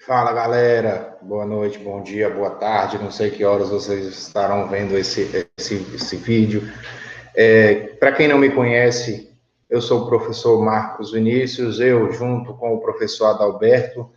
Fala galera, boa noite, bom dia, boa tarde, não sei que horas vocês estarão vendo esse vídeo. Para quem não me conhece, eu sou o professor Marcos Vinícius, eu junto com o professor Adalberto,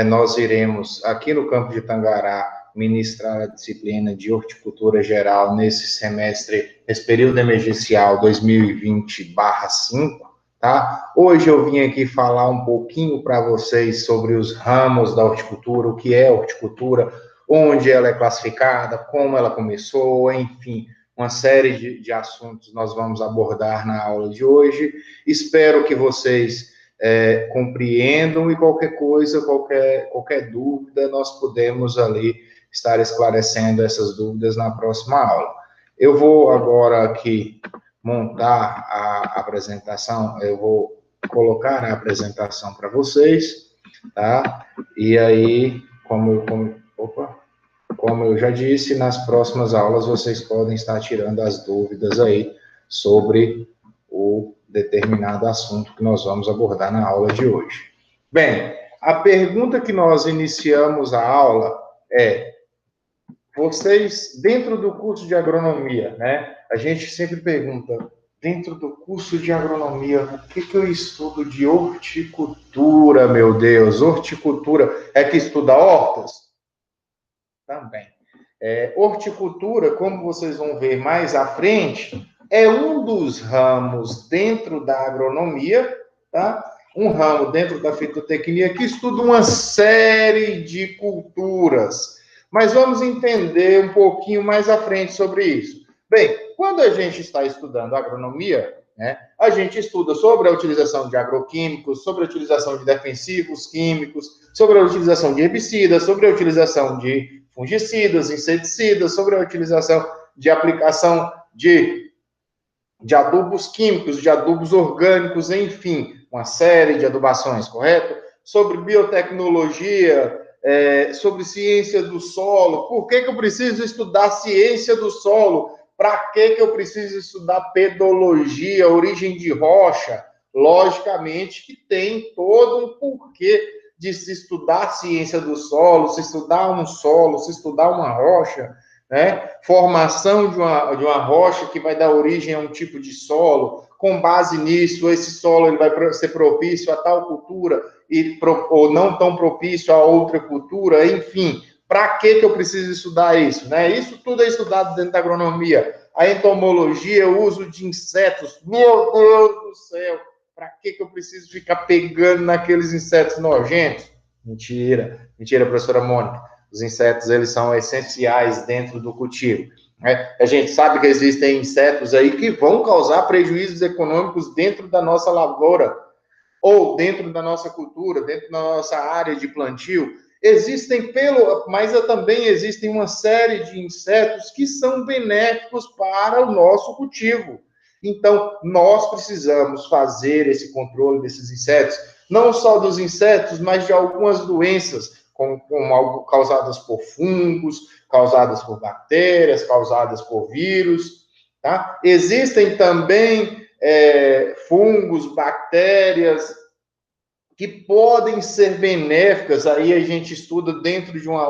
nós iremos aqui no campo de Tangará ministrar a disciplina de horticultura geral nesse semestre, nesse período emergencial 2020/5. Tá? Hoje eu vim aqui falar um pouquinho para vocês sobre os ramos da horticultura, o que é horticultura, onde ela é classificada, como ela começou, enfim, uma série de assuntos nós vamos abordar na aula de hoje. Espero que vocês compreendam e qualquer coisa, qualquer dúvida, nós podemos ali estar esclarecendo essas dúvidas na próxima aula. Eu vou agora aqui montar a apresentação, eu vou colocar a apresentação para vocês, tá? E aí, como eu já disse, nas próximas aulas vocês podem estar tirando as dúvidas aí sobre o determinado assunto que nós vamos abordar na aula de hoje. Bem, a pergunta que nós iniciamos a aula é: vocês, dentro do curso de agronomia, né? A gente sempre pergunta, dentro do curso de agronomia, o que eu estudo de horticultura, meu Deus? Horticultura é que estuda hortas? Também. Horticultura, como vocês vão ver mais à frente, é um dos ramos dentro da agronomia, tá? Um ramo dentro da fitotecnia que estuda uma série de culturas. Mas vamos entender um pouquinho mais à frente sobre isso. Bem, quando a gente está estudando agronomia, né, a gente estuda sobre a utilização de agroquímicos, sobre a utilização de defensivos químicos, sobre a utilização de herbicidas, sobre a utilização de fungicidas, inseticidas, sobre a utilização de aplicação de adubos químicos, de adubos orgânicos, enfim, uma série de adubações, correto? Sobre biotecnologia, sobre ciência do solo. Por que eu preciso estudar ciência do solo? Para que eu preciso estudar pedologia, origem de rocha? Logicamente que tem todo um porquê de se estudar ciência do solo, se estudar um solo, se estudar uma rocha, né? Formação de uma rocha que vai dar origem a um tipo de solo. Com base nisso, esse solo ele vai ser propício a tal cultura ou não tão propício a outra cultura, enfim. Para que eu preciso estudar isso? Né? Isso tudo é estudado dentro da agronomia. A entomologia, o uso de insetos. Meu Deus do céu! Para que eu preciso ficar pegando naqueles insetos nojentos? Mentira, mentira, professora Mônica. Os insetos, eles são essenciais dentro do cultivo. Né? A gente sabe que existem insetos aí que vão causar prejuízos econômicos dentro da nossa lavoura, ou dentro da nossa cultura, dentro da nossa área de plantio. Mas também existem uma série de insetos que são benéficos para o nosso cultivo. Então, nós precisamos fazer esse controle desses insetos, não só dos insetos, mas de algumas doenças, como algo causadas por fungos, causadas por bactérias, causadas por vírus. Tá? Existem também fungos, bactérias, que podem ser benéficas, aí a gente estuda dentro de uma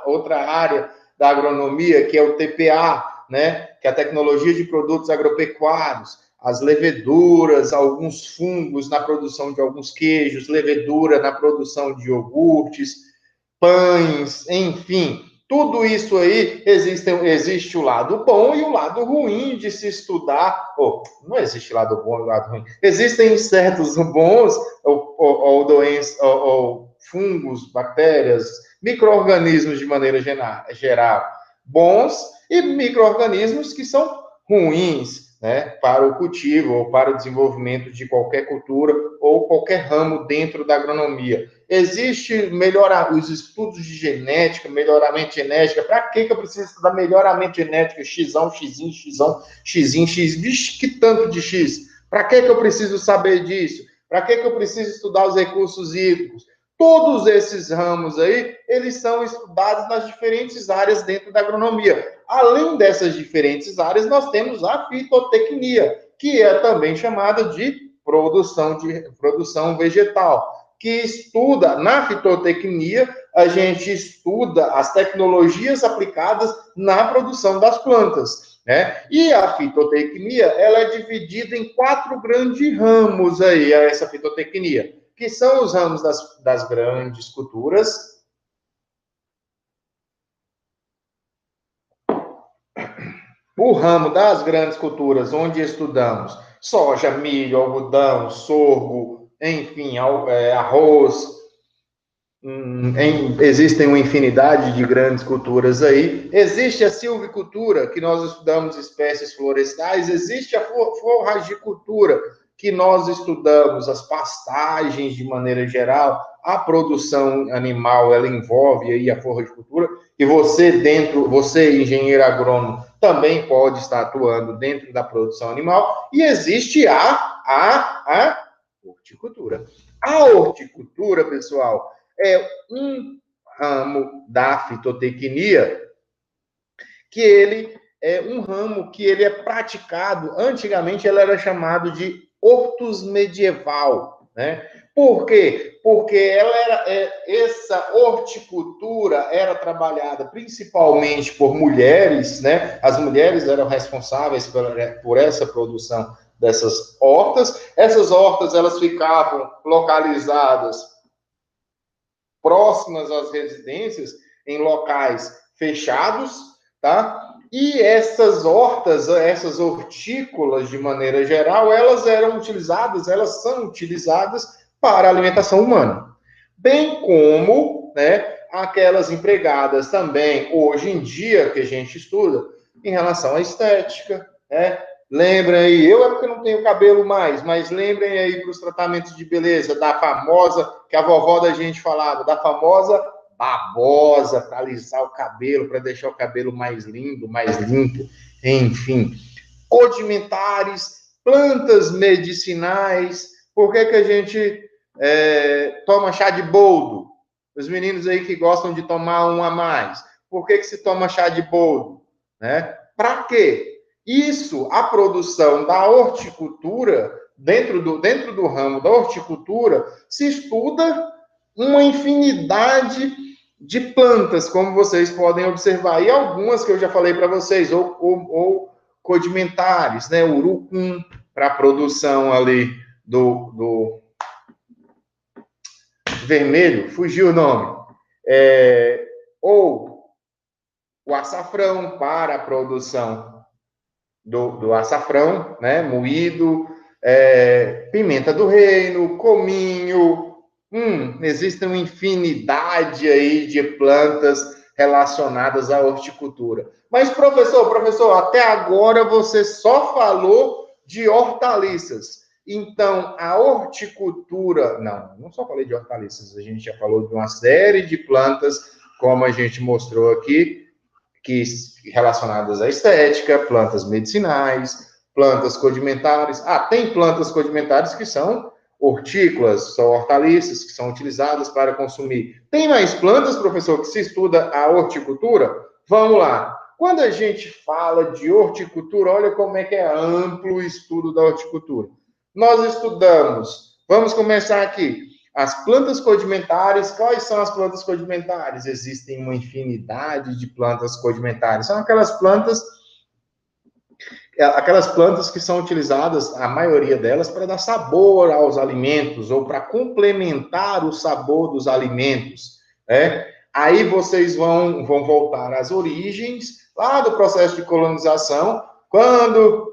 outra área da agronomia, que é o TPA, né? Que é a tecnologia de produtos agropecuários, as leveduras, alguns fungos na produção de alguns queijos, levedura na produção de iogurtes, pães, enfim. Tudo isso aí, existe o lado bom e o lado ruim de se estudar. Não existe lado bom e lado ruim. Existem insetos bons, ou doenças, ou fungos, bactérias, micro-organismos de maneira geral, bons, e micro-organismos que são ruins, né, para o cultivo ou para o desenvolvimento de qualquer cultura ou qualquer ramo dentro da agronomia. Existe os estudos de genética, melhoramento genética. Para que eu preciso estudar melhoramento genético? Xão, xinho, xinho, x. Vixe, que tanto de x? Para que eu preciso saber disso? Para que eu preciso estudar os recursos hídricos? Todos esses ramos aí, eles são estudados nas diferentes áreas dentro da agronomia. Além dessas diferentes áreas, nós temos a fitotecnia, que é também chamada de produção vegetal, que estuda na fitotecnia a gente estuda as tecnologias aplicadas na produção das plantas, né? E a fitotecnia, ela é dividida em 4 grandes ramos aí, essa fitotecnia, que são os ramos das grandes culturas. O ramo das grandes culturas, onde estudamos soja, milho, algodão, sorgo, enfim, arroz. Existem uma infinidade de grandes culturas aí. Existe a silvicultura, que nós estudamos espécies florestais. Existe a forragicultura, que nós estudamos as pastagens de maneira geral. A produção animal, ela envolve aí a forragicultura. E você, engenheiro agrônomo, também pode estar atuando dentro da produção animal. E existe a horticultura. A horticultura, pessoal, é um ramo da fitotecnia que ele é um ramo que ele é praticado, antigamente ele era chamado de hortus medieval, né? Por quê? Porque essa horticultura era trabalhada principalmente por mulheres, né? As mulheres eram responsáveis por essa produção dessas hortas. Essas hortas, elas ficavam localizadas próximas às residências, em locais fechados, tá? E essas hortas, essas hortícolas, de maneira geral, elas são utilizadas para a alimentação humana. Bem como, né, aquelas empregadas também, hoje em dia, que a gente estuda, em relação à estética, né? Lembrem aí, eu é porque não tenho cabelo mais, mas lembrem aí para os tratamentos de beleza da famosa, que a vovó da gente falava, da famosa babosa, para alisar o cabelo, para deixar o cabelo mais lindo, mais limpo, enfim. Condimentares, plantas medicinais. Por que a gente toma chá de boldo? Os meninos aí que gostam de tomar um a mais. Por que se toma chá de boldo? Né? Para quê? Isso, a produção da horticultura, dentro do ramo da horticultura, se estuda uma infinidade de plantas, como vocês podem observar. E algumas que eu já falei para vocês, ou condimentares, né? O urucum, para a produção ali do vermelho, fugiu o nome. Ou o açafrão, para a produção do açafrão, né, moído, pimenta do reino, cominho. Existe uma infinidade aí de plantas relacionadas à horticultura. Mas, professor, até agora você só falou de hortaliças. Então, a horticultura... Não só falei de hortaliças, a gente já falou de uma série de plantas, como a gente mostrou aqui, que relacionadas à estética, plantas medicinais, plantas condimentares. Tem plantas condimentares que são hortícolas, são hortaliças, que são utilizadas para consumir. Tem mais plantas, professor, que se estuda a horticultura? Vamos lá. Quando a gente fala de horticultura, olha como é que é amplo o estudo da horticultura. Nós estudamos, vamos começar aqui, as plantas condimentares. Quais são as plantas condimentares? Existem uma infinidade de plantas condimentares. São aquelas plantas que são utilizadas, a maioria delas, para dar sabor aos alimentos ou para complementar o sabor dos alimentos, né? Aí vocês vão voltar às origens, lá do processo de colonização, quando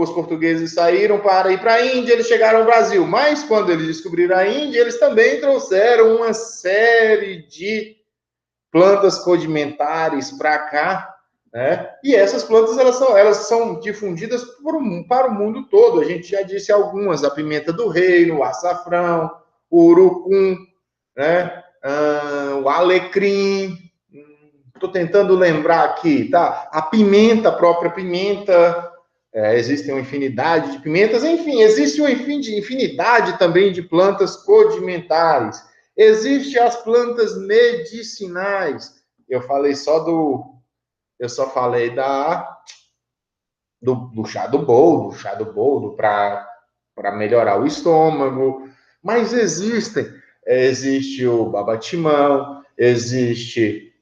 os portugueses saíram para ir para a Índia, eles chegaram ao Brasil. Mas quando eles descobriram a Índia, eles também trouxeram uma série de plantas condimentares para cá, né? E essas plantas elas são difundidas para o mundo todo. A gente já disse algumas: a pimenta do reino, o açafrão, o urucum, né? O alecrim. Estou tentando lembrar aqui, tá? A pimenta, a própria pimenta. Existem uma infinidade de pimentas, enfim, existe uma infinidade também de plantas condimentares. Existem as plantas medicinais. Eu só falei do chá do boldo para melhorar o estômago, mas existem existe o babatimão, existe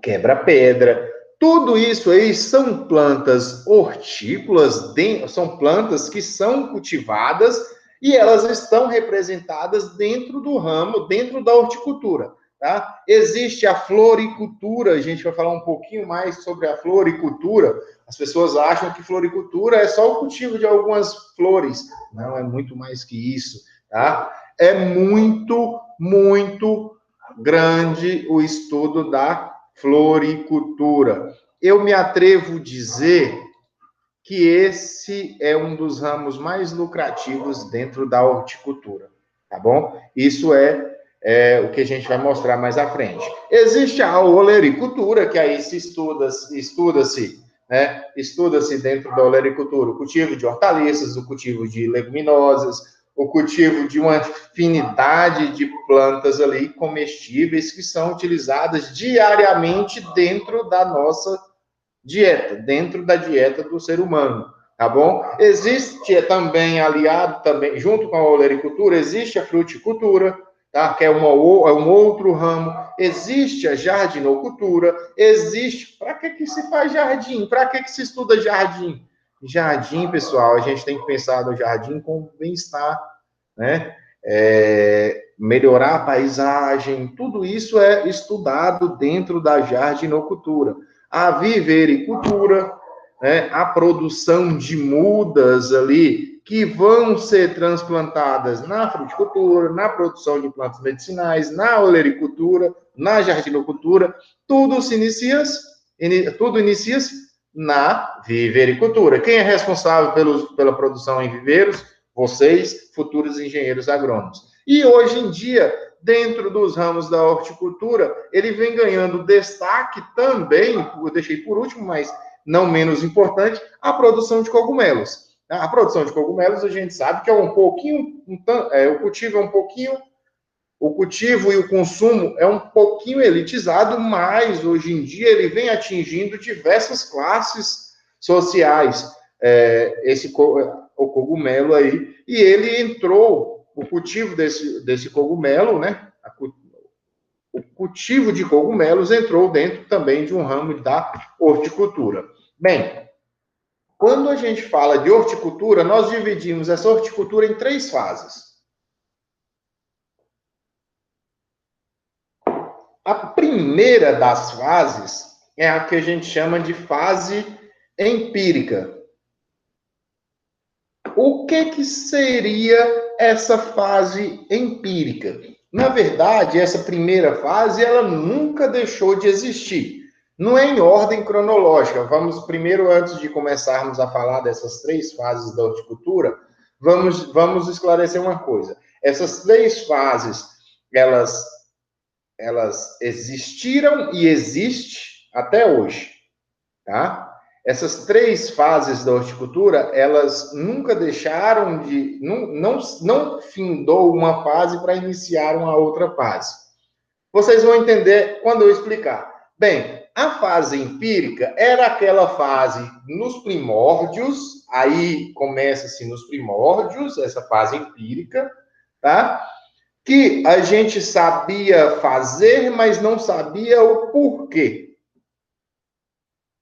quebra-pedra. Tudo isso aí são plantas hortícolas, são plantas que são cultivadas e elas estão representadas dentro do ramo, dentro da horticultura. Tá? Existe a floricultura, a gente vai falar um pouquinho mais sobre a floricultura. As pessoas acham que floricultura é só o cultivo de algumas flores. Não, é muito mais que isso. Tá? É muito, muito grande o estudo da floricultura. Eu me atrevo a dizer que esse é um dos ramos mais lucrativos dentro da horticultura, tá bom? Isso é o que a gente vai mostrar mais à frente. Existe a olericultura, que aí estuda-se dentro da olericultura o cultivo de hortaliças, o cultivo de leguminosas, o cultivo de uma infinidade de plantas ali comestíveis que são utilizadas diariamente dentro da nossa dieta, dentro da dieta do ser humano, tá bom? Existe também, aliado também, junto com a olericultura, existe a fruticultura, tá? Que é um outro ramo. Existe a jardinocultura, existe... Para que se faz jardim? Para que se estuda jardim? Jardim, pessoal, a gente tem que pensar no jardim com bem-estar, né? Melhorar a paisagem, tudo isso é estudado dentro da jardinocultura. A vivericultura, né? A produção de mudas ali que vão ser transplantadas na fruticultura, na produção de plantas medicinais, na olericultura, na jardinocultura, tudo inicia-se na vivericultura. Quem é responsável pela produção em viveiros? Vocês, futuros engenheiros agrônomos. E hoje em dia, dentro dos ramos da horticultura, ele vem ganhando destaque também, eu deixei por último, mas não menos importante, a produção de cogumelos. A produção de cogumelos, a gente sabe que é um pouquinho, o cultivo é um pouquinho, o cultivo e o consumo é um pouquinho elitizado, mas hoje em dia ele vem atingindo diversas classes sociais, o cogumelo aí, e ele entrou, o cultivo desse cogumelo, né, o cultivo de cogumelos entrou dentro também de um ramo da horticultura. Bem, quando a gente fala de horticultura, nós dividimos essa horticultura em 3 fases. A primeira das fases é a que a gente chama de fase empírica. O que seria essa fase empírica? Na verdade, essa primeira fase, ela nunca deixou de existir. Não é em ordem cronológica. Vamos primeiro, antes de começarmos a falar dessas 3 fases da horticultura, vamos esclarecer uma coisa. Essas 3 fases, elas existiram e existem até hoje, tá? Essas 3 fases da horticultura, elas nunca deixaram de... Não findou uma fase para iniciar uma outra fase. Vocês vão entender quando eu explicar. Bem, a fase empírica era aquela fase nos primórdios, aí começa-se nos primórdios, essa fase empírica, tá? Que a gente sabia fazer, mas não sabia o porquê.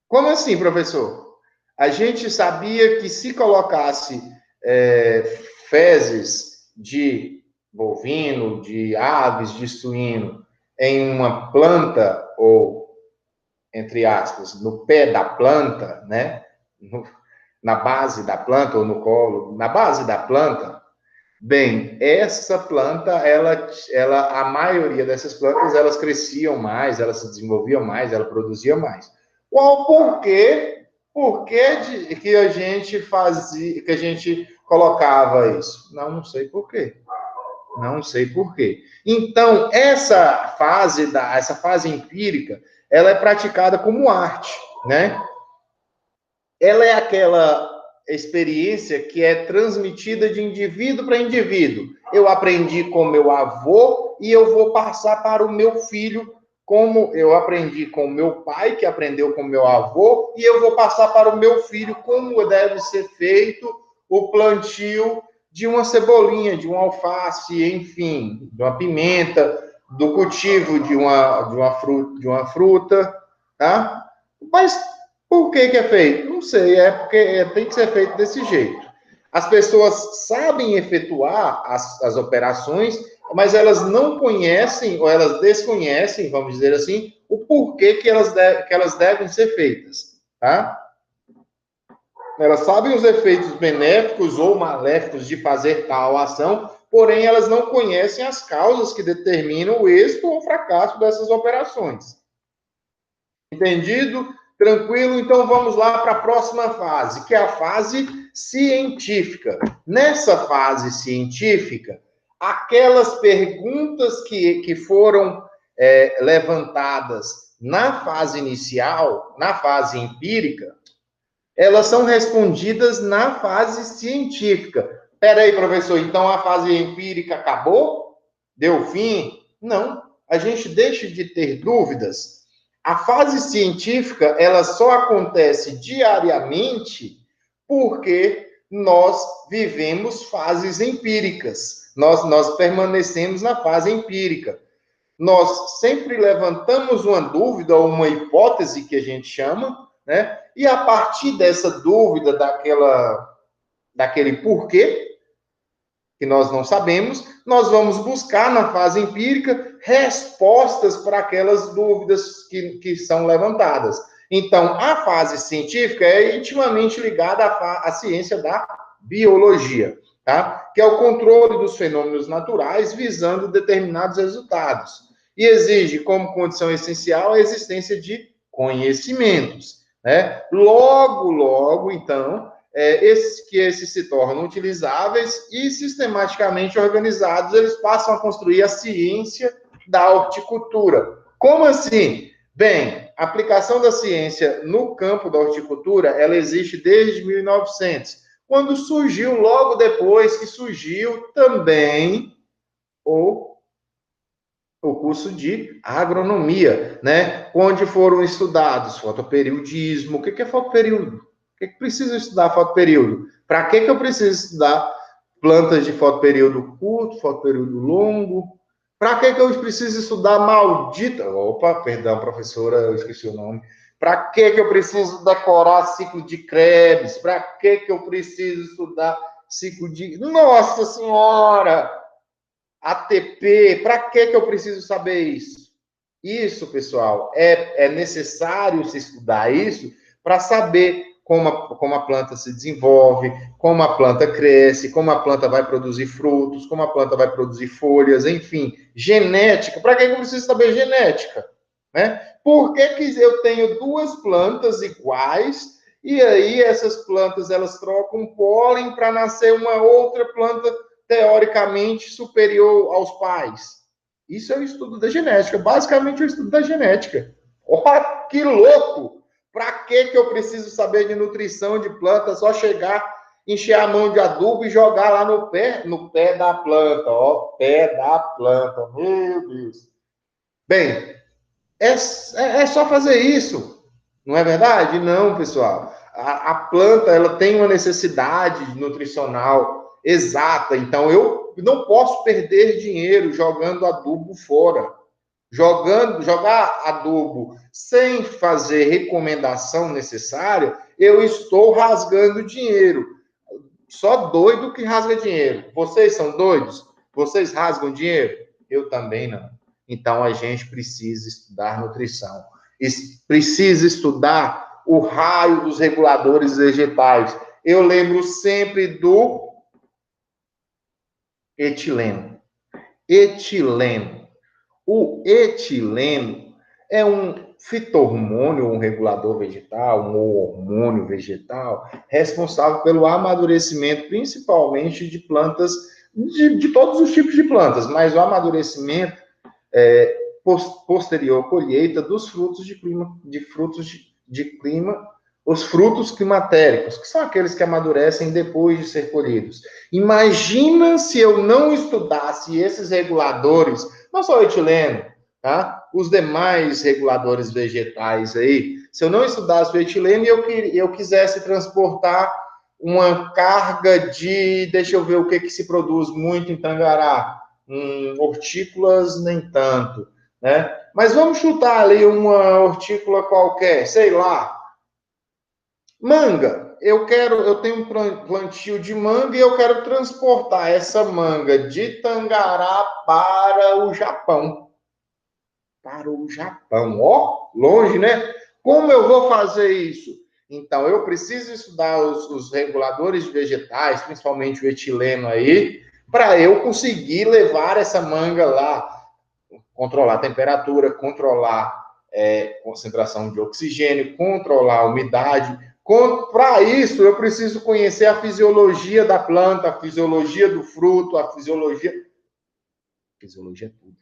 Como assim, professor? A gente sabia que se colocasse fezes de bovino, de aves, de suíno, em uma planta, ou, entre aspas, no pé da planta, né? Na base da planta, ou no colo, na base da planta, bem, essa planta, a maioria dessas plantas, elas cresciam mais, elas se desenvolviam mais, ela produzia mais. Qual porquê que a gente fazia, que a gente colocava isso? Não sei porquê. Não sei porquê. Então, essa fase empírica, ela é praticada como arte, né? Ela é aquela experiência que é transmitida de indivíduo para indivíduo. Eu aprendi com meu avô e eu vou passar para o meu filho, como eu aprendi com meu pai, que aprendeu com meu avô, e eu vou passar para o meu filho como deve ser feito o plantio de uma cebolinha, de um alface, enfim, de uma pimenta, do cultivo de uma fruta, tá? Mas por que é feito? Não sei, é porque tem que ser feito desse jeito. As pessoas sabem efetuar as operações, mas elas não conhecem, ou elas desconhecem, vamos dizer assim, o porquê que elas devem ser feitas, tá? Elas sabem os efeitos benéficos ou maléficos de fazer tal ação, porém elas não conhecem as causas que determinam o êxito ou o fracasso dessas operações. Entendido? Tranquilo? Então vamos lá para a próxima fase, que é a fase científica. Nessa fase científica, aquelas perguntas que foram levantadas na fase inicial, na fase empírica, elas são respondidas na fase científica. Espera aí, professor, então a fase empírica acabou? Deu fim? Não, a gente deixa de ter dúvidas. A fase científica, ela só acontece diariamente porque nós vivemos fases empíricas. Nós permanecemos na fase empírica. Nós sempre levantamos uma dúvida ou uma hipótese que a gente chama, né? E a partir dessa dúvida, daquele porquê, que nós não sabemos, nós vamos buscar na fase empírica respostas para aquelas dúvidas que são levantadas. Então, a fase científica é intimamente ligada à ciência da biologia, tá? Que é o controle dos fenômenos naturais visando determinados resultados. E exige, como condição essencial, a existência de conhecimentos, né? Logo, então, esses se tornam utilizáveis e sistematicamente organizados, eles passam a construir a ciência da horticultura. Como assim? Bem, a aplicação da ciência no campo da horticultura, ela existe desde 1900, quando surgiu, logo depois que surgiu também o curso de agronomia, né? Onde foram estudados fotoperiodismo. O que é fotoperíodo? O que precisa estudar fotoperíodo? Para que eu preciso estudar plantas de fotoperíodo curto, fotoperíodo longo? Para que eu preciso estudar maldita... Opa, perdão, professora, eu esqueci o nome. Para que eu preciso decorar ciclo de Krebs? Para que eu preciso estudar ciclo de... Nossa Senhora! ATP, para que eu preciso saber isso? Isso, pessoal, é necessário se estudar isso para saber como a planta se desenvolve, como a planta cresce, como a planta vai produzir frutos, como a planta vai produzir folhas, enfim, genética. Para que eu preciso saber genética? Né? Por que eu tenho duas plantas iguais e aí essas plantas elas trocam pólen para nascer uma outra planta teoricamente superior aos pais? Isso é o estudo da genética, basicamente o estudo da genética. Olha que louco! Para que eu preciso saber de nutrição de planta? Só chegar, encher a mão de adubo e jogar lá no pé da planta, ó, pé da planta, meu Deus. Bem, é só fazer isso, não é verdade? Não, pessoal. A planta, ela tem uma necessidade nutricional exata, então eu não posso perder dinheiro jogando adubo fora. Jogar adubo sem fazer recomendação necessária, eu estou rasgando dinheiro. Só doido que rasga dinheiro. Vocês são doidos? Vocês rasgam dinheiro? Eu também não. Então a gente precisa estudar nutrição. Precisa estudar o raio dos reguladores vegetais. Eu lembro sempre do etileno. Etileno. O etileno é um fito-hormônio, um regulador vegetal, um hormônio vegetal, responsável pelo amadurecimento, principalmente de plantas, de todos os tipos de plantas, mas o amadurecimento posterior à colheita dos frutos de clima, os frutos climatéricos, que são aqueles que amadurecem depois de ser colhidos. Imagina se eu não estudasse esses reguladores, não só o etileno, tá? Os demais reguladores vegetais aí. Se eu não estudasse o etileno e eu quisesse transportar uma carga de, deixa eu ver o que se produz muito em Tangará, hortícolas nem tanto, né? Mas vamos chutar ali uma hortícola qualquer, sei lá, manga. Eu tenho um plantio de manga e eu quero transportar essa manga de Tangará para o Japão. Para o Japão, ó, longe, né? Como eu vou fazer isso? Então, eu preciso estudar os reguladores de vegetais, principalmente o etileno aí, para eu conseguir levar essa manga lá, controlar a temperatura, controlar concentração de oxigênio, controlar a umidade. Para isso, eu preciso conhecer a fisiologia da planta, a fisiologia do fruto, a fisiologia. Fisiologia é tudo.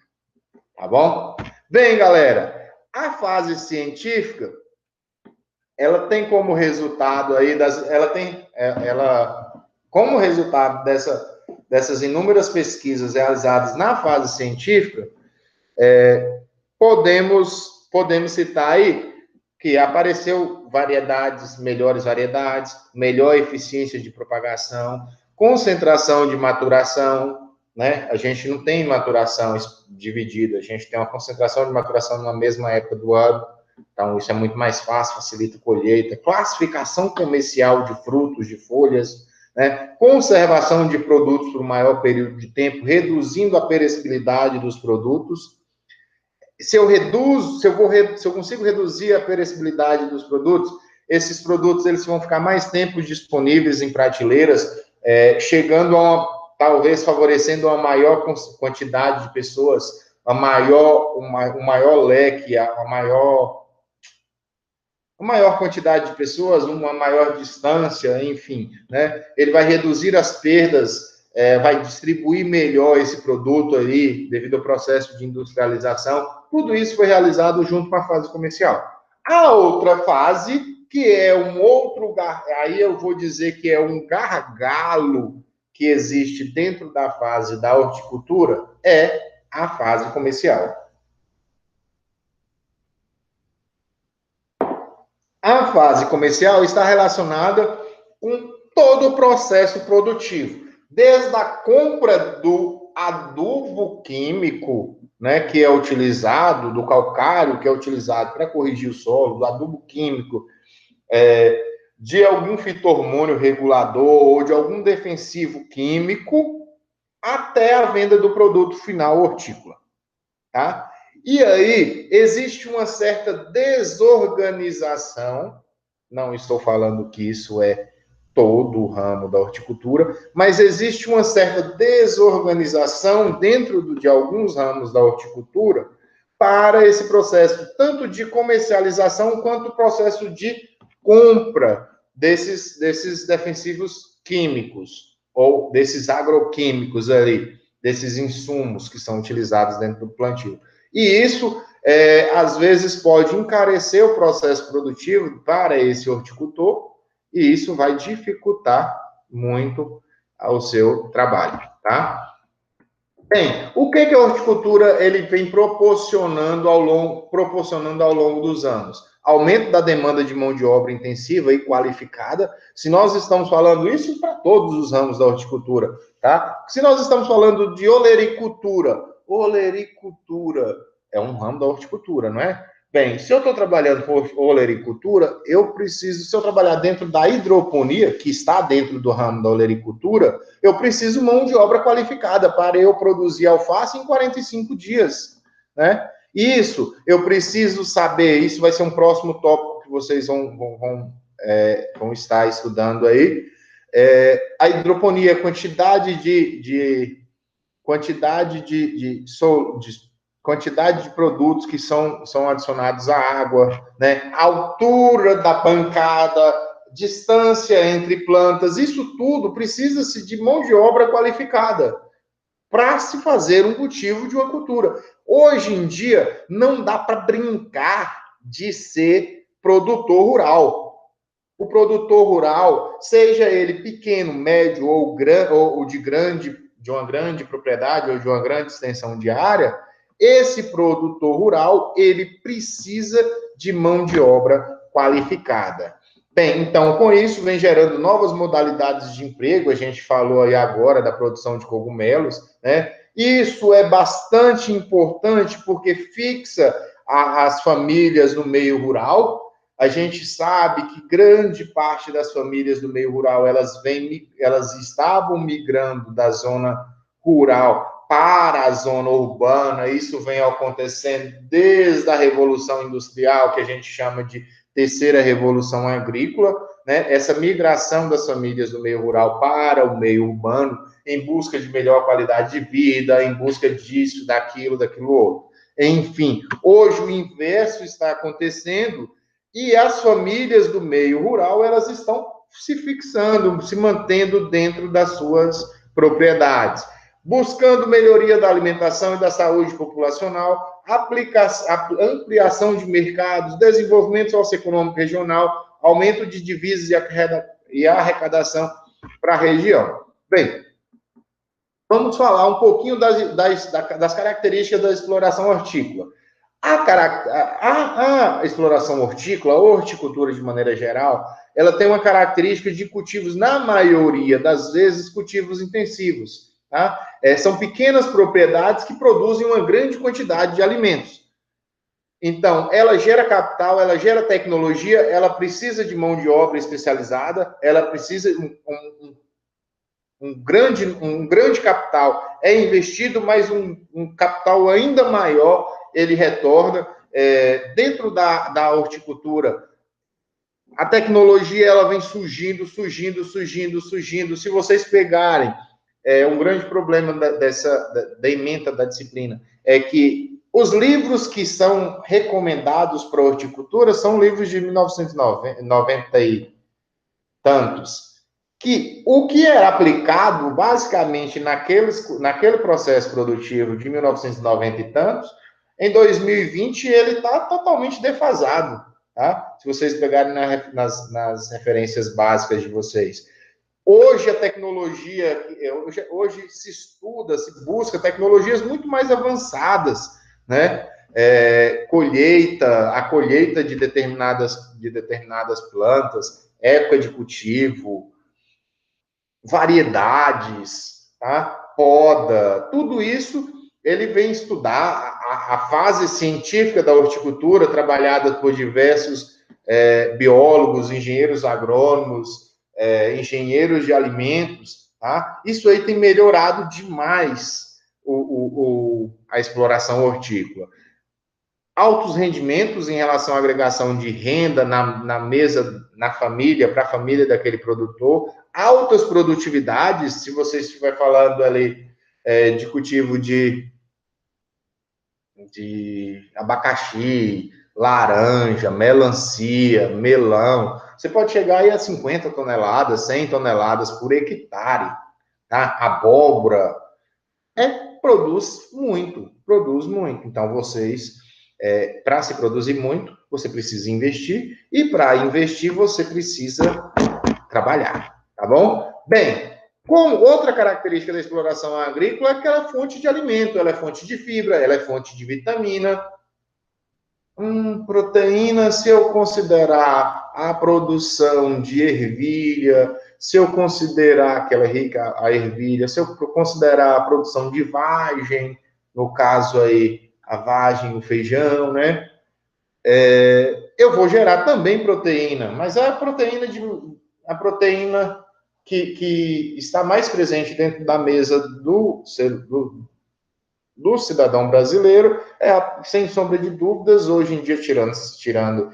Tá bom? Bem, galera, a fase científica, ela tem como resultado aí como resultado dessas inúmeras pesquisas realizadas na fase científica, podemos citar aí que apareceu melhores variedades, melhor eficiência de propagação, concentração de maturação, né? A gente não tem maturação dividida, a gente tem uma concentração de maturação na mesma época do ano, então isso é muito mais fácil, facilita a colheita, classificação comercial de frutos, de folhas, né? Conservação de produtos por um maior período de tempo, reduzindo a perecibilidade dos produtos. Se eu consigo reduzir a perecibilidade dos produtos, esses produtos eles vão ficar mais tempo disponíveis em prateleiras, chegando talvez favorecendo uma maior quantidade de pessoas, um maior leque, uma maior quantidade de pessoas, uma maior distância, enfim, né? Ele vai reduzir as perdas, vai distribuir melhor esse produto aí, devido ao processo de industrialização. Tudo isso foi realizado junto com a fase comercial. A outra fase, que é um outro, aí eu vou dizer que é um gargalo que existe dentro da fase da horticultura, é a fase comercial. A fase comercial está relacionada com todo o processo produtivo, desde a compra do adubo químico, né, que é utilizado, do calcário que é utilizado para corrigir o solo, do adubo químico, de algum fito-hormônio regulador ou de algum defensivo químico, até a venda do produto final hortícola, tá? E aí, existe uma certa desorganização, não estou falando que isso é todo o ramo da horticultura, mas existe uma certa desorganização dentro de alguns ramos da horticultura para esse processo, tanto de comercialização quanto o processo de compra desses defensivos químicos, ou desses agroquímicos ali, desses insumos que são utilizados dentro do plantio. E isso, às vezes, pode encarecer o processo produtivo para esse horticultor, e isso vai dificultar muito o seu trabalho, tá? Bem, o que a horticultura ele vem proporcionando ao longo dos anos? Aumento da demanda de mão de obra intensiva e qualificada. Se nós estamos falando isso para todos os ramos da horticultura, tá? Se nós estamos falando de olericultura é um ramo da horticultura, não é? Bem, se eu estou trabalhando com olericultura, se eu trabalhar dentro da hidroponia, que está dentro do ramo da olericultura, eu preciso mão de obra qualificada para eu produzir alface em 45 dias, né? Isso, eu preciso saber, isso vai ser um próximo tópico que vocês vão estar estudando aí, a hidroponia, quantidade de produtos que são adicionados à água, né? Altura da bancada, distância entre plantas, isso tudo precisa-se de mão de obra qualificada para se fazer um cultivo de uma cultura. Hoje em dia, não dá para brincar de ser produtor rural. O produtor rural, seja ele pequeno, médio ou de uma grande propriedade ou de uma grande extensão de área, esse produtor rural, ele precisa de mão de obra qualificada. Bem, então, com isso, vem gerando novas modalidades de emprego. A gente falou aí agora da produção de cogumelos, né? Isso é bastante importante porque fixa as famílias no meio rural. A gente sabe que grande parte das famílias do meio rural, elas estavam migrando da zona rural para a zona urbana. Isso vem acontecendo desde a Revolução Industrial, que a gente chama de terceira revolução agrícola, né? Essa migração das famílias do meio rural para o meio urbano, em busca de melhor qualidade de vida, em busca disso, daquilo outro. Enfim, hoje o inverso está acontecendo e as famílias do meio rural, elas estão se fixando, se mantendo dentro das suas propriedades, buscando melhoria da alimentação e da saúde populacional, ampliação de mercados, desenvolvimento socioeconômico regional, aumento de divisas e arrecadação para a região. Bem, vamos falar um pouquinho das características da exploração hortícola. A exploração hortícola, a horticultura de maneira geral, ela tem uma característica de cultivos, na maioria das vezes, cultivos intensivos. Tá? São pequenas propriedades que produzem uma grande quantidade de alimentos. Então, ela gera capital, ela gera tecnologia, ela precisa de mão de obra especializada, ela precisa um grande capital é investido, mas um capital ainda maior ele retorna. Dentro da horticultura, a tecnologia ela vem surgindo. Se vocês pegarem, um grande problema da ementa da disciplina é que os livros que são recomendados para a horticultura são livros de 1990 e tantos, que o que era aplicado basicamente naquele processo produtivo de 1990 e tantos, em 2020 ele está totalmente defasado, tá? Se vocês pegarem nas referências básicas de vocês. Hoje a tecnologia, hoje se estuda, se busca tecnologias muito mais avançadas, né? A colheita de determinadas plantas, época de cultivo, variedades, tá? Poda, tudo isso ele vem estudar a fase científica da horticultura, trabalhada por diversos biólogos, engenheiros agrônomos, engenheiros de alimentos, tá? Isso aí tem melhorado demais a exploração hortícola. Altos rendimentos em relação à agregação de renda na mesa, na família, para a família daquele produtor, altas produtividades, se você estiver falando ali de cultivo de abacaxi, laranja, melancia, melão, você pode chegar aí a 50 toneladas, 100 toneladas por hectare, tá? Abóbora, produz muito. Então, para se produzir muito, você precisa investir, e para investir, você precisa trabalhar, tá bom? Bem, como outra característica da exploração agrícola é que ela é fonte de alimento, ela é fonte de fibra, ela é fonte de vitamina. Proteína, se eu considerar a produção de ervilha, se eu considerar que ela é rica a ervilha, se eu considerar a produção de vagem, no caso aí, a vagem, o feijão, né? Eu vou gerar também proteína, mas a proteína que está mais presente dentro da mesa do cidadão brasileiro sem sombra de dúvidas, hoje em dia, tirando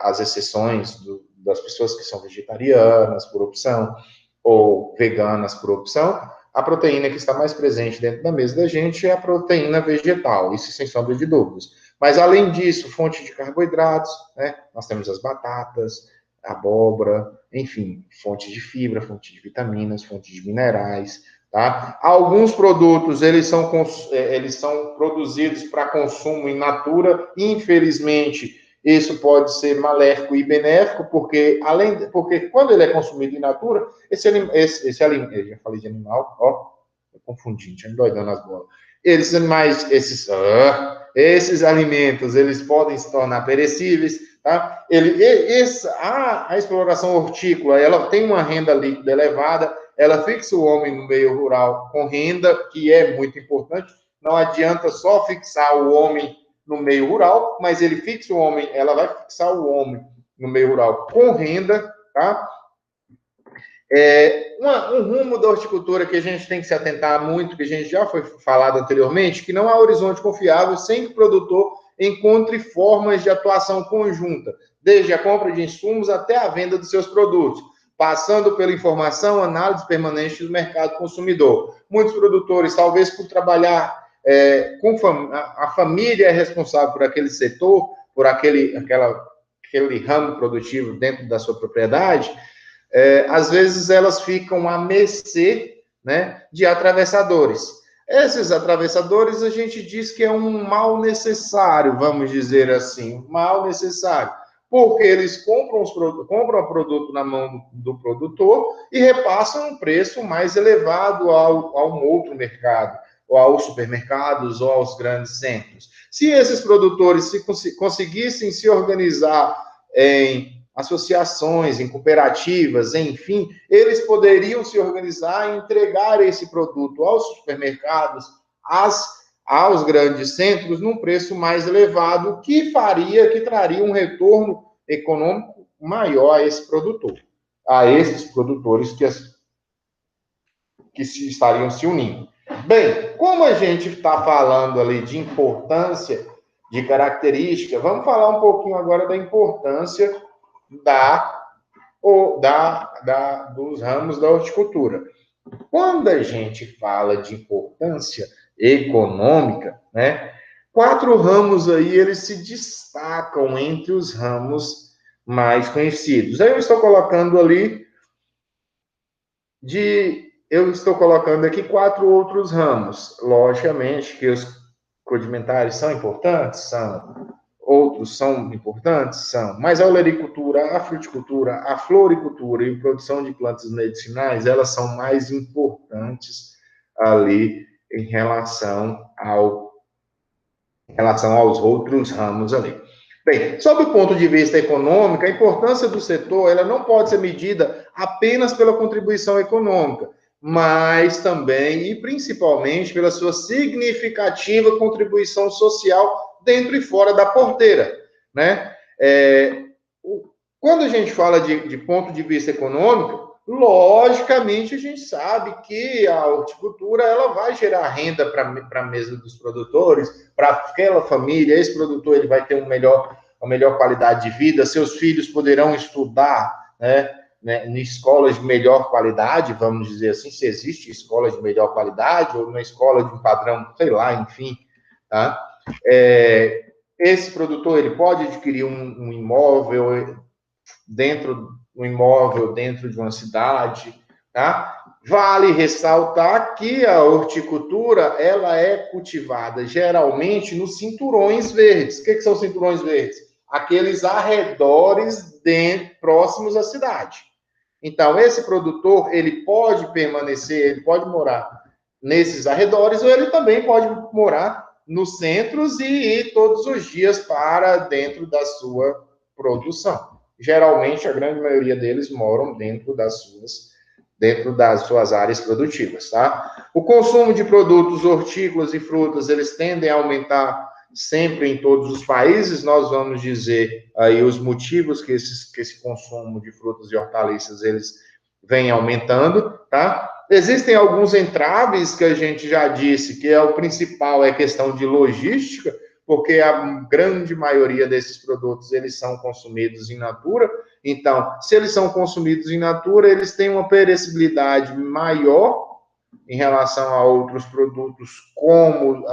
as exceções das pessoas que são vegetarianas por opção, ou veganas por opção, a proteína que está mais presente dentro da mesa da gente é a proteína vegetal, isso sem sombra de dúvidas. Mas, além disso, fonte de carboidratos, né? Nós temos as batatas, a abóbora, enfim, fonte de fibra, fonte de vitaminas, fonte de minerais, tá? Alguns produtos, eles são produzidos para consumo in natura. Infelizmente, isso pode ser maléfico e benéfico, porque quando ele é consumido in natura, esse alimento, eu já falei de animal, eu confundi, tinha me doidando as bolas. Esses alimentos, eles podem se tornar perecíveis, tá? A exploração hortícola, ela tem uma renda líquida elevada, ela fixa o homem no meio rural com renda, que é muito importante. Não adianta só fixar o homem no meio rural, mas ele fixa o homem, ela vai fixar o homem no meio rural com renda, tá? Um rumo da horticultura que a gente tem que se atentar muito, que a gente já foi falado anteriormente, que não há horizonte confiável sem que o produtor encontre formas de atuação conjunta, desde a compra de insumos até a venda dos seus produtos, passando pela informação, análise permanente do mercado consumidor. Muitos produtores, talvez por trabalhar a família é responsável por aquele setor, por aquele ramo produtivo dentro da sua propriedade, às vezes elas ficam à mercê, né, de atravessadores. Esses atravessadores a gente diz que é um mal necessário, vamos dizer assim, um mal necessário, porque eles compram o produto na mão do produtor e repassam um preço mais elevado a um outro mercado, ou aos supermercados, ou aos grandes centros. Se esses produtores conseguissem se organizar em associações, em cooperativas, enfim, eles poderiam se organizar e entregar esse produto aos supermercados, aos grandes centros, num preço mais elevado, que traria um retorno econômico maior a esse produtor, a esses produtores que estariam se unindo. Bem, como a gente está falando ali de importância, de característica, vamos falar um pouquinho agora da importância dos ramos da horticultura. Quando a gente fala de importância econômica, né, 4 ramos aí, eles se destacam entre os ramos mais conhecidos. Aí eu estou colocando aqui 4 outros ramos. Logicamente que os rudimentares são importantes, outros são importantes, mas a olericultura, a fruticultura, a floricultura e a produção de plantas medicinais, elas são mais importantes ali em relação aos outros ramos ali. Bem, sob o ponto de vista econômico, a importância do setor, ela não pode ser medida apenas pela contribuição econômica, mas também e principalmente pela sua significativa contribuição social dentro e fora da porteira, né? Quando a gente fala de ponto de vista econômico, logicamente a gente sabe que a horticultura ela vai gerar renda para a mesa dos produtores, para aquela família, esse produtor ele vai ter uma melhor qualidade de vida, seus filhos poderão estudar, né, em escolas de melhor qualidade, vamos dizer assim, se existe escola de melhor qualidade, ou uma escola de um padrão, sei lá, enfim, tá? Esse produtor, ele pode adquirir um imóvel dentro de uma cidade, tá? Vale ressaltar que a horticultura, ela é cultivada geralmente nos cinturões verdes. O que são cinturões verdes? Aqueles arredores próximos à cidade. Então, esse produtor, ele pode permanecer, ele pode morar nesses arredores, ou ele também pode morar nos centros e ir todos os dias para dentro da sua produção. Geralmente, a grande maioria deles moram dentro das suas áreas produtivas, tá? O consumo de produtos hortícolas e frutas, eles tendem a aumentar sempre em todos os países. Nós vamos dizer aí os motivos que esse consumo de frutas e hortaliças, eles vem aumentando, tá? Existem alguns entraves que a gente já disse, que o principal é questão de logística, porque a grande maioria desses produtos, eles são consumidos in natura. Então, se eles são consumidos in natura, eles têm uma perecibilidade maior em relação a outros produtos, como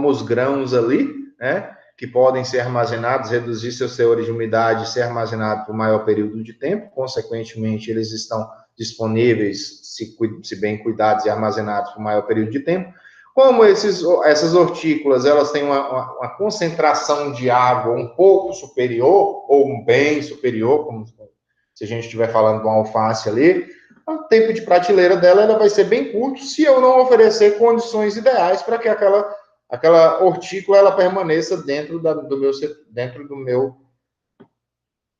os grãos ali, né, que podem ser armazenados, reduzir seus teores de umidade e ser armazenados por maior período de tempo. Consequentemente, eles estão disponíveis, se bem cuidados e armazenados por maior período de tempo. Como essas hortícolas, elas têm uma concentração de água um pouco superior, ou bem superior, como se a gente estiver falando de uma alface ali, o tempo de prateleira dela vai ser bem curto, se eu não oferecer condições ideais para que aquela aquela hortícola ela permaneça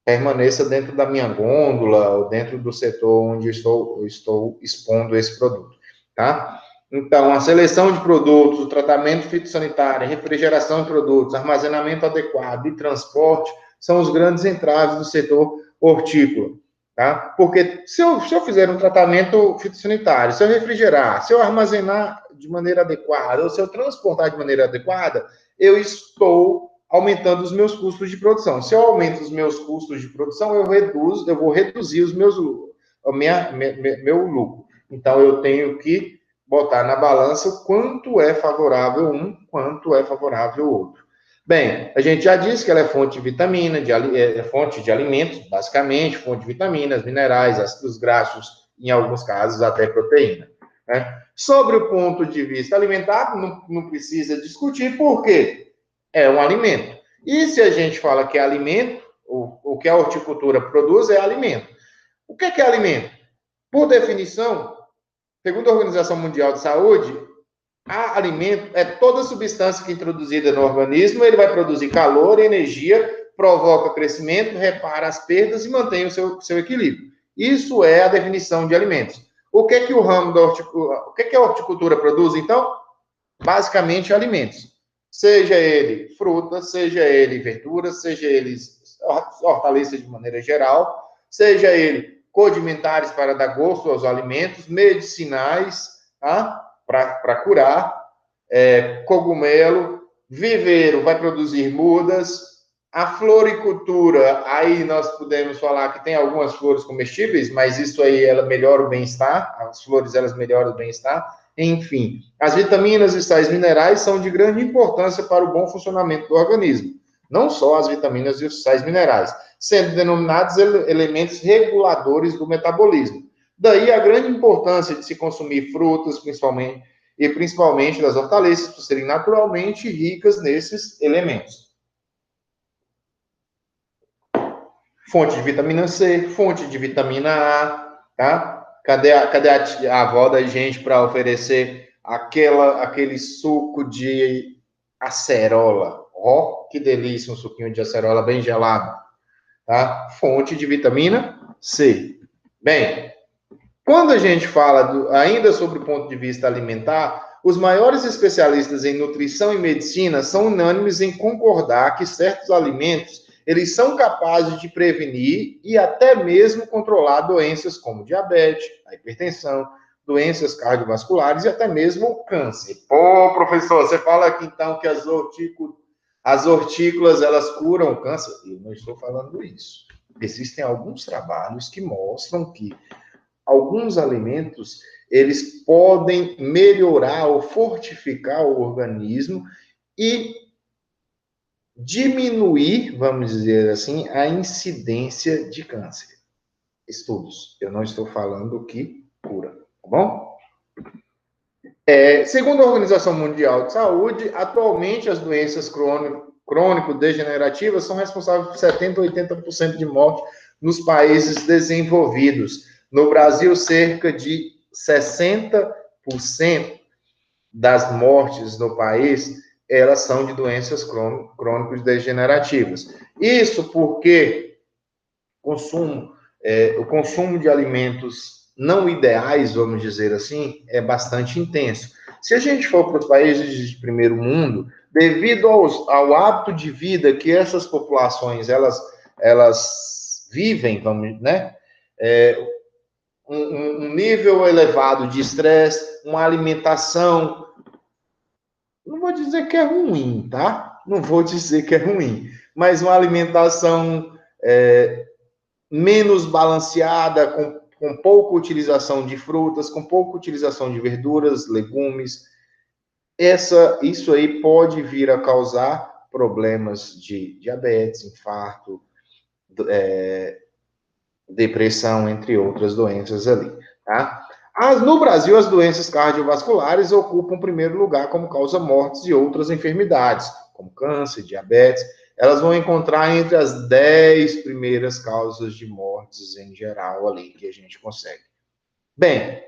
permaneça dentro da minha gôndola ou dentro do setor onde eu estou expondo esse produto, tá? Então, a seleção de produtos, o tratamento fitossanitário, refrigeração de produtos, armazenamento adequado e transporte são os grandes entraves do setor hortícola, tá? Porque se eu fizer um tratamento fitossanitário, se eu refrigerar, se eu armazenar de maneira adequada, ou se eu transportar de maneira adequada, eu estou aumentando os meus custos de produção. Se eu aumento os meus custos de produção, eu vou reduzir os meus meu lucro. Então, eu tenho que botar na balança o quanto é favorável um, quanto é favorável o outro. Bem, a gente já disse que ela é fonte de vitamina, fonte de alimentos, basicamente, fonte de vitaminas, minerais, ácidos graxos, em alguns casos até proteína. Né? Sobre o ponto de vista alimentar, não precisa discutir, por quê? É um alimento. E se a gente fala que é alimento, o que a horticultura produz é alimento. O que é alimento? Por definição, segundo a Organização Mundial de Saúde, alimento é toda substância que é introduzida no organismo, ele vai produzir calor, energia, provoca crescimento, repara as perdas e mantém o seu equilíbrio. Isso é a definição de alimentos. O que o ramo da horticultura, o que a horticultura produz, então? Basicamente alimentos. Seja ele fruta, seja ele verduras, seja ele hortaliças de maneira geral, seja ele condimentares para dar gosto aos alimentos, medicinais, tá? Para curar, cogumelo, viveiro vai produzir mudas, a floricultura, aí nós podemos falar que tem algumas flores comestíveis, mas isso aí ela melhora o bem-estar, as flores elas melhoram o bem-estar. Enfim, as vitaminas e sais minerais são de grande importância para o bom funcionamento do organismo. Não só as vitaminas e os sais minerais, sendo denominados elementos reguladores do metabolismo. Daí a grande importância de se consumir frutas, principalmente das hortaliças, por serem naturalmente ricas nesses elementos. Fonte de vitamina C, fonte de vitamina A, tá? Cadê a avó da gente para oferecer aquele suco de acerola? Ó, que delícia, um suquinho de acerola bem gelado, tá? Fonte de vitamina C. Bem, quando a gente fala ainda sobre o ponto de vista alimentar, os maiores especialistas em nutrição e medicina são unânimes em concordar que certos alimentos eles são capazes de prevenir e até mesmo controlar doenças como diabetes, a hipertensão, doenças cardiovasculares e até mesmo o câncer. Pô, professor, você fala aqui então que as hortícolas elas curam o câncer? Eu não estou falando isso. Existem alguns trabalhos que mostram que alguns alimentos eles podem melhorar ou fortificar o organismo e diminuir, vamos dizer assim, a incidência de câncer. Estudos. Eu não estou falando que cura, tá bom? Segundo a Organização Mundial de Saúde, atualmente as doenças crônico-degenerativas são responsáveis por 70% a 80% de morte nos países desenvolvidos. No Brasil, cerca de 60% das mortes no país, elas são de doenças crônicas degenerativas. Isso porque o consumo de alimentos não ideais, vamos dizer assim, é bastante intenso. Se a gente for para os países de primeiro mundo, devido ao hábito de vida que essas populações elas vivem, vamos, né? Um nível elevado de estresse, uma alimentação, não vou dizer que é ruim, tá? Não vou dizer que é ruim, mas uma alimentação menos balanceada, com pouca utilização de frutas, com pouca utilização de verduras, legumes. Isso aí pode vir a causar problemas de diabetes, infarto, depressão, entre outras doenças ali, tá? No Brasil, as doenças cardiovasculares ocupam o primeiro lugar como causa mortes e outras enfermidades, como câncer, diabetes. Elas vão encontrar entre as 10 primeiras causas de mortes em geral ali que a gente consegue. Bem,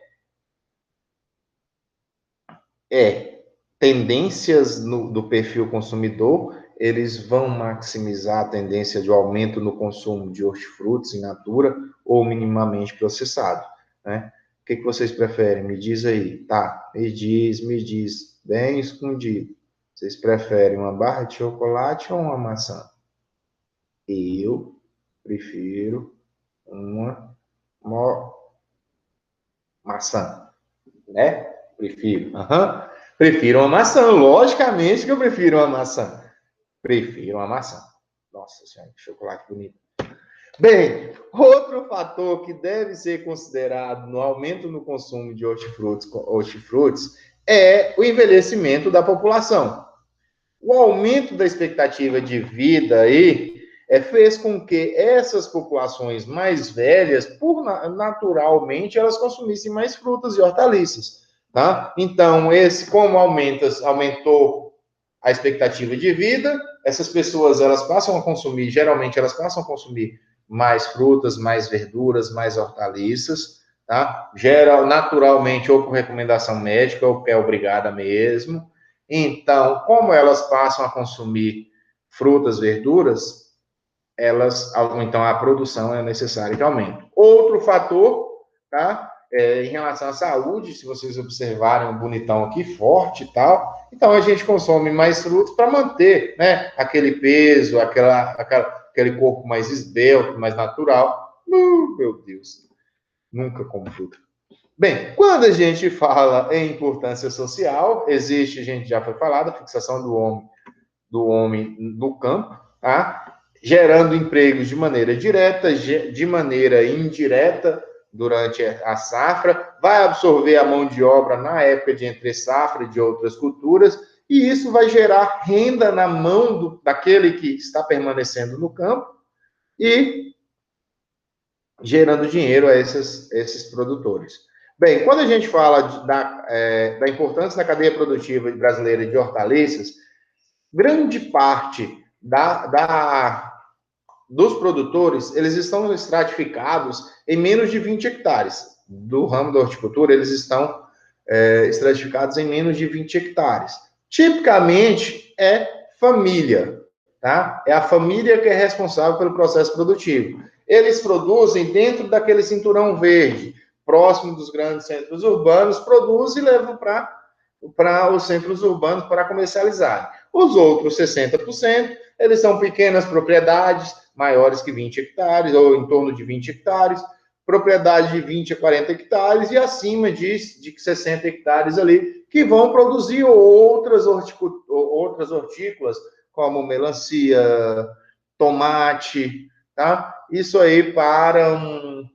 tendências do perfil consumidor, eles vão maximizar a tendência de aumento no consumo de hortifrutis in natura ou minimamente processado, né? O que vocês preferem? Me diz aí. Tá, me diz, bem escondido. Vocês preferem uma barra de chocolate ou uma maçã? Eu prefiro uma maçã, né? Prefiro. Prefiro uma maçã. Logicamente que eu prefiro uma maçã. Prefiro uma maçã. Nossa senhora, que chocolate bonito. Bem, outro fator que deve ser considerado no aumento no consumo de hortifrutis é o envelhecimento da população. O aumento da expectativa de vida aí fez com que essas populações mais velhas, naturalmente, elas consumissem mais frutas e hortaliças, tá? Então, como aumentou a expectativa de vida, essas pessoas, geralmente elas passam a consumir mais frutas, mais verduras, mais hortaliças, tá? Naturalmente, ou por recomendação médica, ou porque é obrigada mesmo. Então, como elas passam a consumir frutas, verduras, então a produção é necessária que aumente. Outro fator, tá? Em relação à saúde, se vocês observarem um bonitão aqui, forte e tal, então a gente consome mais frutas para manter, né, aquele peso, aquele corpo mais esbelto, mais natural. Meu Deus, nunca como fruta. Bem, quando a gente fala em importância social, existe, a gente já foi falado, a fixação do homem no campo, tá? Gerando empregos de maneira direta, de maneira indireta durante a safra, vai absorver a mão de obra na época de entre safra de outras culturas, e isso vai gerar renda na mão daquele que está permanecendo no campo e gerando dinheiro a esses produtores. Bem, quando a gente fala da importância da cadeia produtiva brasileira de hortaliças, grande parte dos produtores, eles estão estratificados em menos de 20 hectares. Do ramo da horticultura, eles estão estratificados em menos de 20 hectares. Tipicamente, é família, tá? É a família que é responsável pelo processo produtivo. Eles produzem dentro daquele cinturão verde, próximo dos grandes centros urbanos, produzem e levam para os centros urbanos para comercializar. Os outros 60%, eles são pequenas propriedades, maiores que 20 hectares, ou em torno de 20 hectares, propriedade de 20 a 40 hectares, e acima de 60 hectares ali, que vão produzir outras hortícolas, como melancia, tomate, tá? Isso aí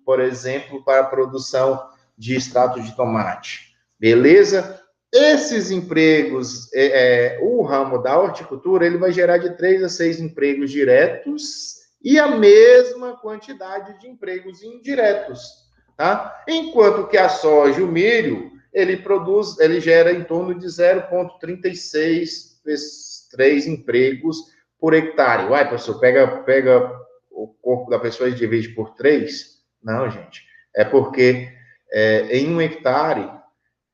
por exemplo, para a produção de extrato de tomate. Beleza? Esses empregos, o ramo da horticultura, ele vai gerar de 3 a 6 empregos diretos e a mesma quantidade de empregos indiretos, tá? Enquanto que a soja e o milho, ele gera em torno de 0,36 empregos por hectare. Uai, professor, pega o corpo da pessoa e divide por 3? Não, gente. É porque em 1 hectare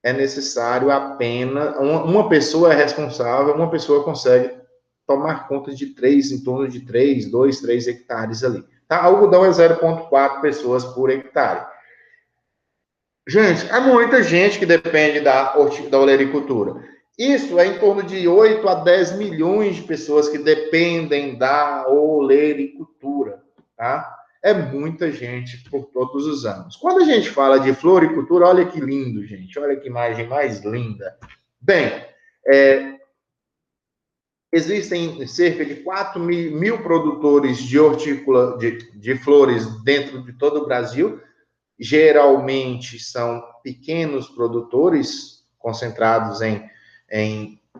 é necessário apenas uma pessoa é responsável, uma pessoa consegue tomar conta de 3, em torno de 3 hectares ali. Tá? Algodão é 0,4 pessoas por hectare. Gente, há muita gente que depende da olericultura. Isso é em torno de 8 a 10 milhões de pessoas que dependem da olericultura, tá? É muita gente por todos os anos. Quando a gente fala de floricultura, olha que lindo, gente. Olha que imagem mais linda. Bem, existem cerca de 4 mil produtores de hortícola, de flores dentro de todo o Brasil. Geralmente são pequenos produtores, concentrados em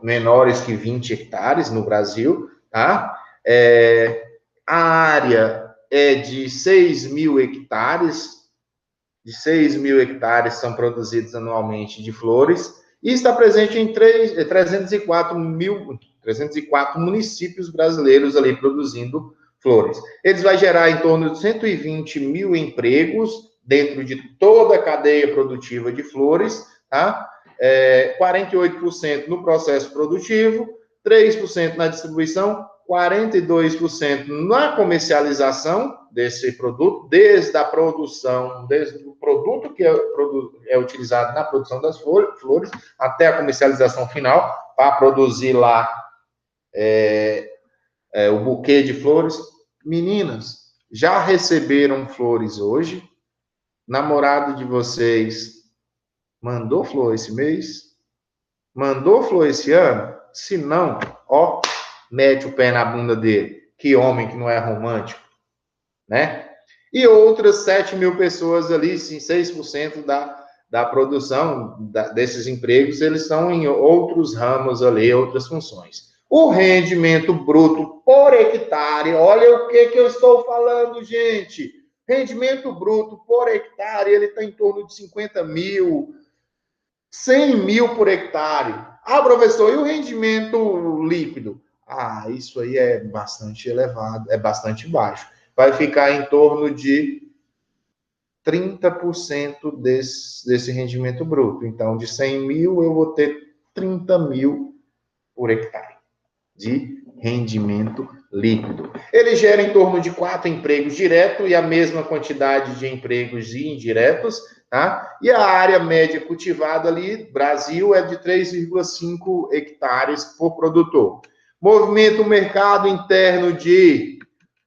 menores que 20 hectares no Brasil, tá? A área é de 6 mil hectares, são produzidos anualmente de flores, e está presente em 304 municípios brasileiros ali produzindo flores. Eles vão gerar em torno de 120 mil empregos dentro de toda a cadeia produtiva de flores, tá? 48% no processo produtivo, 3% na distribuição, 42% na comercialização desse produto, desde a produção, desde o produto que é utilizado na produção das flores, até a comercialização final, para produzir lá o buquê de flores. Meninas, já receberam flores hoje? Namorado de vocês mandou flor esse mês? Mandou flor esse ano? Se não, ó, mete o pé na bunda dele. Que homem que não é romântico, né? E outras 7 mil pessoas ali, sim, 6% da produção desses empregos, eles estão em outros ramos ali, outras funções. O rendimento bruto por hectare, olha o que eu estou falando, gente. Rendimento bruto por hectare, ele está em torno de 50 mil, 100 mil por hectare. Ah, professor, e o rendimento líquido? Ah, isso aí é bastante elevado, é bastante baixo. Vai ficar em torno de 30% desse rendimento bruto. Então, de 100 mil, eu vou ter 30 mil por hectare de rendimento líquido. Ele gera em torno de 4 empregos diretos e a mesma quantidade de empregos indiretos, tá? E a área média cultivada ali, Brasil, é de 3,5 hectares por produtor. Movimento mercado interno de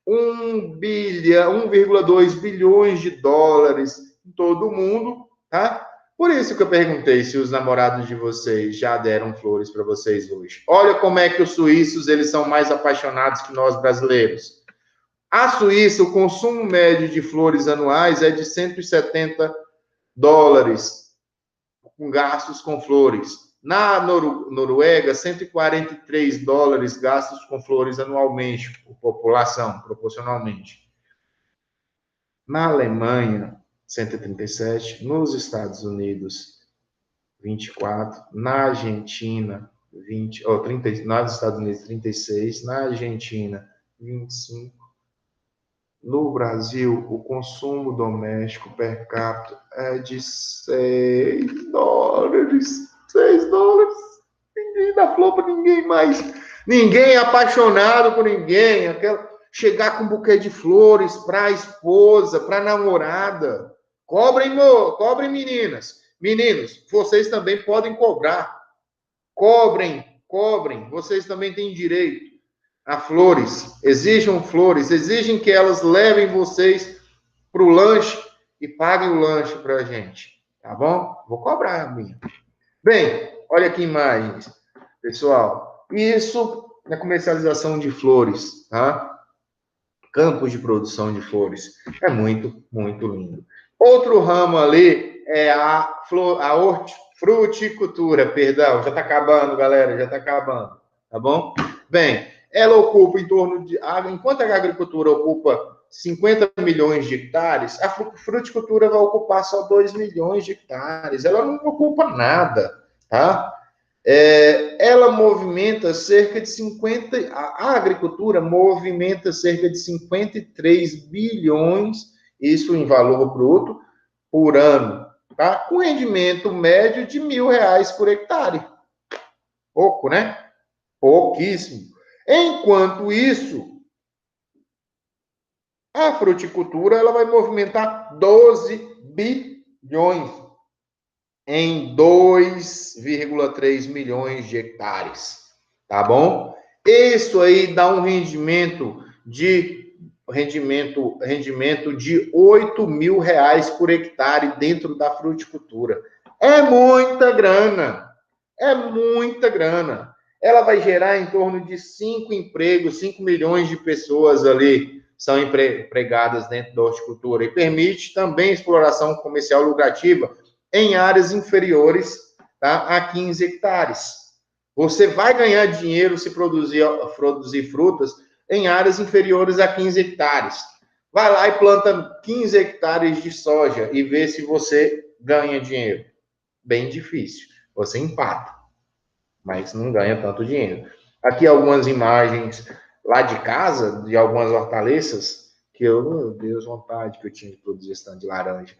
1,2 bilhões de dólares em todo o mundo, tá? Por isso que eu perguntei se os namorados de vocês já deram flores para vocês hoje. Olha como é que os suíços, eles são mais apaixonados que nós brasileiros. A Suíça, o consumo médio de flores anuais é de 170 dólares com gastos com flores. Na Noruega, 143 dólares gastos com flores anualmente, por população, proporcionalmente. Na Alemanha, 137. Nos Estados Unidos, 24. Na Argentina, 30, nos Estados Unidos, 36. Na Argentina, 25. No Brasil, o consumo doméstico per capita é de 6 dólares. 6 dólares. Ninguém dá flor para ninguém mais. Ninguém é apaixonado por ninguém. Chegar com um buquê de flores para a esposa, para a namorada. Cobrem, meninas. Meninos, vocês também podem cobrar. Cobrem. Vocês também têm direito a flores. Exigem que elas levem vocês para o lanche e paguem o lanche para a gente. Tá bom? Vou cobrar, minha. Bem, olha que imagens. Pessoal, isso na comercialização de flores, tá? Campos de produção de flores. É muito, muito lindo. Outro ramo ali é a fruticultura, perdão. Já está acabando, galera, já está acabando. Tá bom? Bem, ela ocupa em torno de... Enquanto a agricultura ocupa 50 milhões de hectares, a fruticultura vai ocupar só 2 milhões de hectares. Ela não ocupa nada, tá? Ela movimenta cerca de 50... A agricultura movimenta cerca de 53 bilhões, isso em valor bruto, por ano, tá? Com rendimento médio de R$1.000 por hectare. Pouco, né? Pouquíssimo. Enquanto isso, a fruticultura ela vai movimentar 12 bilhões em 2,3 milhões de hectares, tá bom? Isso aí dá um rendimento de R$8.000 por hectare dentro da fruticultura. É muita grana. Ela vai gerar em torno de 5 empregos, 5 milhões de pessoas ali são empregadas dentro da horticultura e permite também exploração comercial lucrativa em áreas inferiores, tá, a 15 hectares. Você vai ganhar dinheiro se produzir frutas em áreas inferiores a 15 hectares. Vai lá e planta 15 hectares de soja e vê se você ganha dinheiro. Bem difícil. Você empata, mas não ganha tanto dinheiro. Aqui algumas imagens lá de casa, de algumas hortaliças, que meu Deus, vontade que eu tinha de produzir stand de laranja.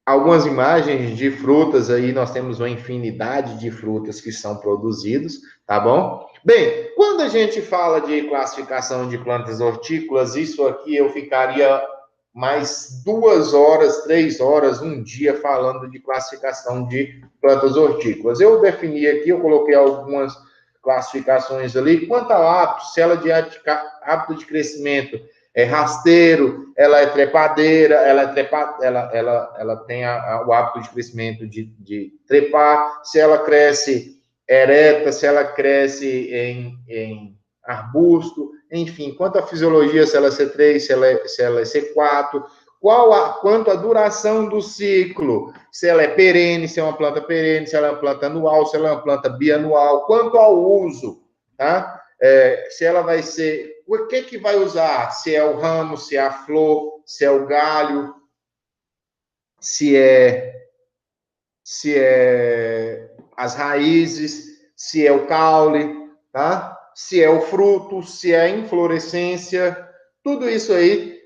algumas imagens de frutas aí, nós temos uma infinidade de frutas que são produzidos, tá bom? Bem, quando a gente fala de classificação de plantas hortícolas, isso aqui eu ficaria mais 2 horas, 3 horas, um dia falando de classificação de plantas hortícolas. Eu defini aqui, eu coloquei algumas classificações ali. Quanto ao hábito, se ela de hábito de crescimento é rasteiro, ela é trepadeira, ela tem o hábito de crescimento de trepar, se ela cresce ereta, se ela cresce em arbusto, enfim, quanto à fisiologia, se ela é C3, se ela é C4, quanto à duração do ciclo, se ela é perene, se é uma planta perene, se ela é uma planta anual, se ela é uma planta bianual, quanto ao uso, tá? Se ela vai ser, o que vai usar? Se é o ramo, se é a flor, se é o galho, se é as raízes, se é o caule, tá? Se é o fruto, se é a inflorescência, tudo isso aí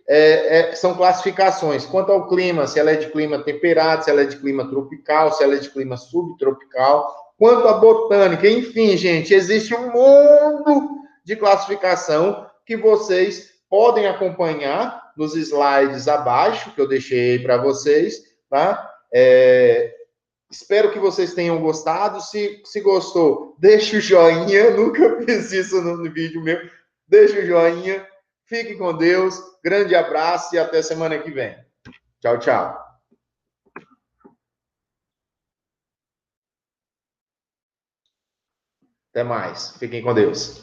são classificações. Quanto ao clima, se ela é de clima temperado, se ela é de clima tropical, se ela é de clima subtropical. Quanto à botânica, enfim, gente, existe um mundo de classificação que vocês podem acompanhar nos slides abaixo, que eu deixei para vocês, tá? Espero que vocês tenham gostado. Se gostou, deixa o joinha. Nunca fiz isso no vídeo meu. Deixa o joinha. Fique com Deus. Grande abraço e até semana que vem. Tchau, tchau. Até mais. Fiquem com Deus.